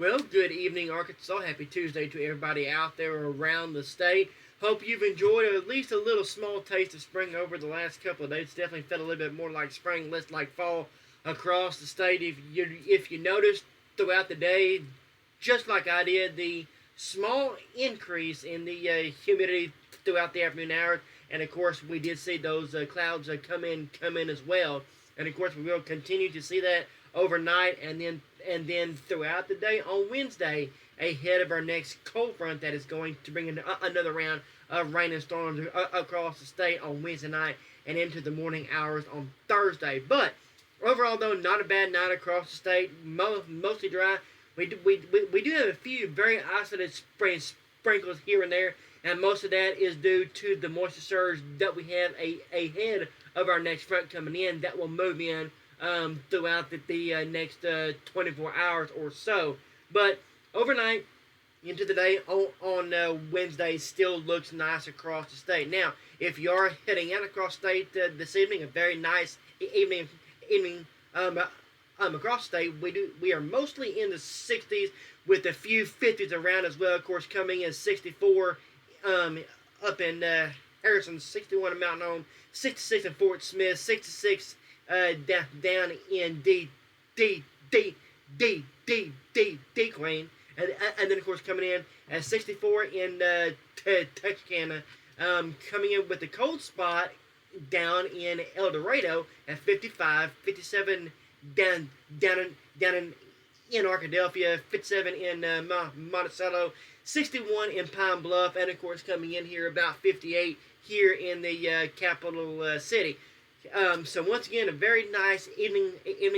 Well, good evening, Arkansas. Happy Tuesday to everybody out there around the state. Hope you've enjoyed at least a little small taste of spring over the last couple of days. It's definitely felt a little bit more like spring, less like fall across the state. If you noticed throughout the day, just like I did, the small increase in the humidity throughout the afternoon hours, and of course we did see those clouds come in as well, and of course we will continue to see that overnight, and then throughout the day on Wednesday, ahead of our next cold front that is going to bring in another round of rain and storms across the state on Wednesday night and into the morning hours on Thursday. But overall, though, not a bad night across the state. Mostly dry. We do have a few very isolated sprinkles here and there, and most of that is due to the moisture surge that we have ahead of our next front coming in that will move in throughout the next 24 hours or so. But overnight into the day on Wednesday still looks nice across the state. Now, if you are heading out across the state this evening, a very nice evening across the state. We are mostly in the 60s with a few 50s around as well. Of course, coming in 64 up in Harrison, 61 in Mountain Home, 66 in Fort Smith, 66 down in Queen, and then of course coming in at 64 in Texarkana, coming in with the cold spot down in El Dorado at 55, 57 down in Arkadelphia, 57 in Monticello, 61 in Pine Bluff, and of course coming in here about 58 here in the capital city. So once again, a very nice evening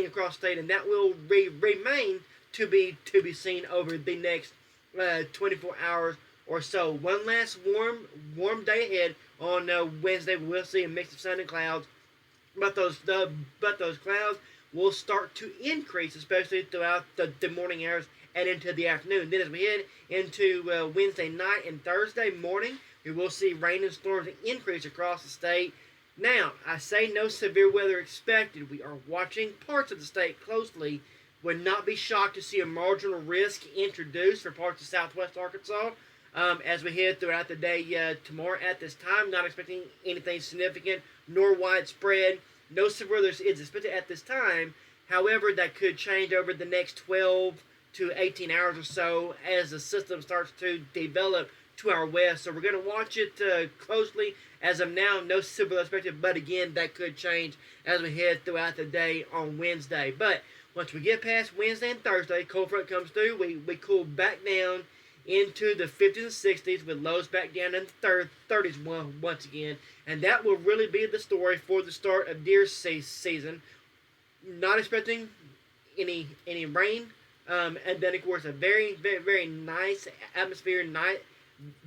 across the state, and that will remain to be seen over the next 24 hours or so. One last warm day ahead on Wednesday. We'll see a mix of sun and clouds, but those clouds will start to increase, especially throughout the morning hours and into the afternoon. Then as we head into Wednesday night and Thursday morning, we will see rain and storms increase across the state. Now, I say no severe weather expected. We are watching parts of the state closely. Would not be shocked to see a marginal risk introduced for parts of southwest Arkansas as we head throughout the day tomorrow at this time. Not expecting anything significant nor widespread. No severe weather is expected at this time. However, that could change over the next 12 to 18 hours or so as the system starts to develop to our west. So we're going to watch it closely. As of now, no severe weather expected, but again, that could change as we head throughout the day on Wednesday. But once we get past Wednesday and Thursday, cold front comes through, we cool back down into the 50s and 60s with lows back down in the 30s once again. And that will really be the story for the start of deer season. Not expecting any rain. And then, of course, a very, very, very nice atmosphere.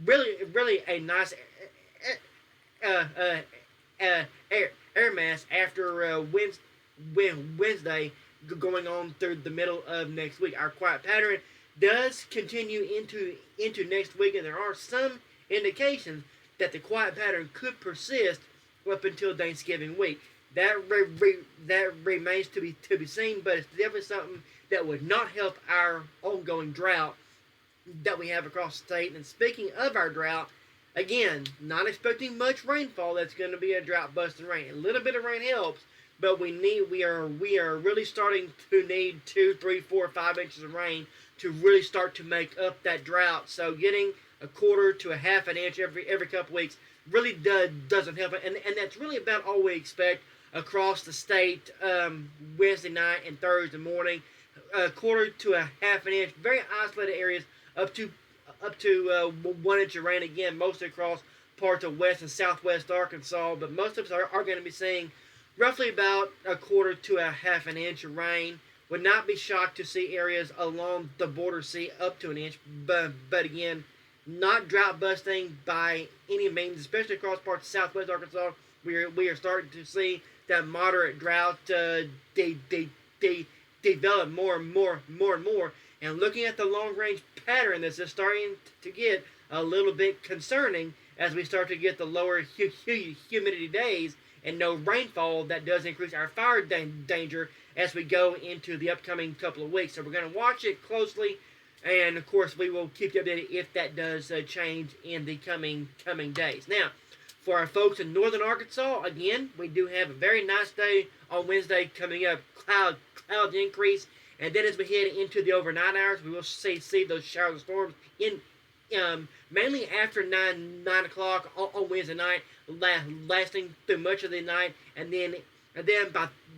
Really a nice air mass after Wednesday going on through the middle of next week. Our quiet pattern does continue into next week, and there are some indications that the quiet pattern could persist up until Thanksgiving week. That remains to be seen, but it's definitely something that would not help our ongoing drought that we have across the state. And speaking of our drought, again, not expecting much rainfall. That's going to be a drought-busting rain. A little bit of rain helps, but we are really starting to need 2, 3, 4, 5 inches of rain to really start to make up that drought. So getting a quarter to a half an inch every couple weeks really doesn't help it, and that's really about all we expect across the state Wednesday night and Thursday morning. A quarter to a half an inch, very isolated areas, up to 1 inch of rain, again, mostly across parts of west and southwest Arkansas, but most of us are going to be seeing roughly about a quarter to a half an inch of rain. Would not be shocked to see areas along the border see up to an inch, but again, not drought busting by any means, especially across parts of southwest Arkansas. We are starting to see that moderate drought develop more and more. And looking at the long-range pattern, this is starting to get a little bit concerning as we start to get the lower humidity days and no rainfall. That does increase our fire danger as we go into the upcoming couple of weeks. So we're going to watch it closely. And of course, we will keep you updated if that does change in the coming days. Now, for our folks in northern Arkansas, again, we do have a very nice day on Wednesday coming up. Clouds increase, and then as we head into the overnight hours, we will see those showers and storms in mainly after 9 o'clock on Wednesday night, lasting through much of the night, and then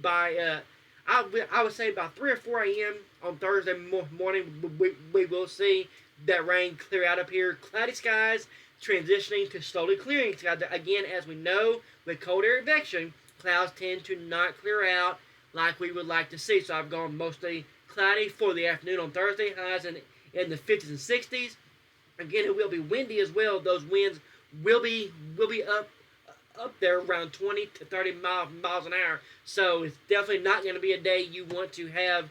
by I would say by 3 or 4 a.m. on Thursday morning, we will see that rain clear out up here. Cloudy skies transitioning to slowly clearing skies. Again, as we know, with cold air advection, clouds tend to not clear out like we would like to see. So I've gone mostly cloudy for the afternoon on Thursday, highs in the 50s and 60s. Again, it will be windy as well. Those winds will be up there around 20 to 30 miles an hour. So it's definitely not going to be a day you want to have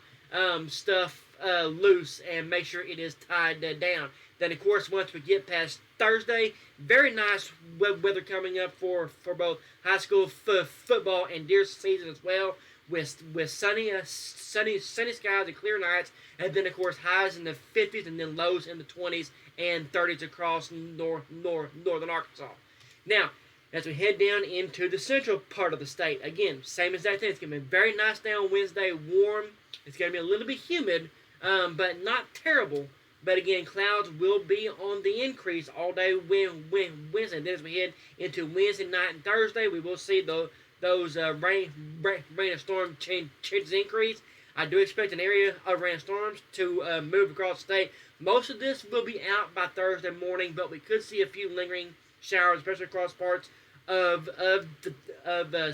stuff loose, and make sure it is tied down. Then, of course, once we get past Thursday, very nice weather coming up for both high school football and deer season as well, with sunny skies and clear nights, and then, of course, highs in the 50s and then lows in the 20s and 30s across northern Arkansas. Now, as we head down into the central part of the state, again, same as that thing. It's going to be a very nice day on Wednesday, warm. It's going to be a little bit humid, but not terrible. But again, clouds will be on the increase all day Wednesday. Then as we head into Wednesday night and Thursday, we will see those rain and storm changes increase. I do expect an area of rain and storms to move across the state. Most of this will be out by Thursday morning, but we could see a few lingering showers, especially across parts of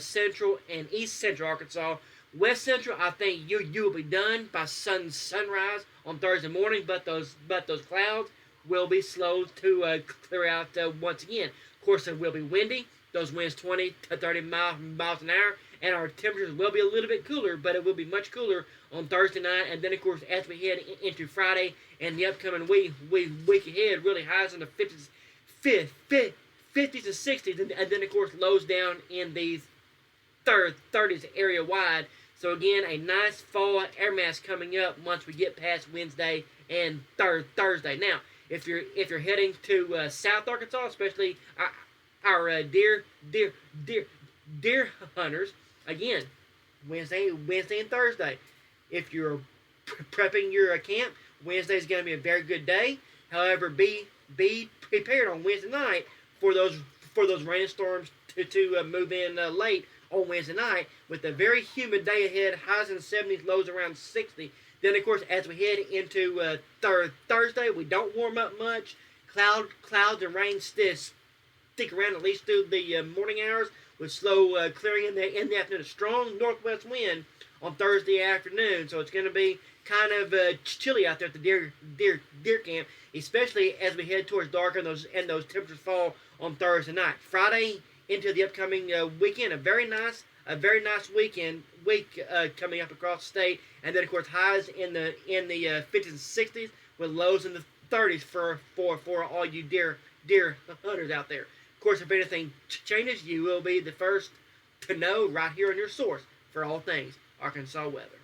central and east central Arkansas. West Central, I think you will be done by sunrise on Thursday morning, but those clouds will be slow to clear out once again. Of course, it will be windy. Those winds 20 to 30 miles an hour, and our temperatures will be a little bit cooler, but it will be much cooler on Thursday night. And then, of course, as we head into Friday and the upcoming week ahead, really highs in the 50s, 50s and 60s, and then, of course, lows down in the 30s area wide. So again, a nice fall air mass coming up once we get past Wednesday and Thursday. Now, if you're heading to South Arkansas, especially our deer hunters, again, Wednesday and Thursday. If you're prepping your camp, Wednesday is going to be a very good day. However, be prepared on Wednesday night for those rainstorms to move in late on Wednesday night, with a very humid day ahead, highs in the 70s, lows around 60. Then, of course, as we head into Thursday, we don't warm up much. Clouds and rain stick around at least through the morning hours, with slow clearing in the afternoon. A strong northwest wind on Thursday afternoon, so it's going to be kind of chilly out there at the deer camp, especially as we head towards darker and those temperatures fall on Thursday night. Friday into the upcoming weekend, a very nice week coming up across the state, and then of course highs in the 50s and 60s, with lows in the 30s for all you deer hunters out there. Of course, if anything changes, you will be the first to know right here on your source for all things Arkansas weather.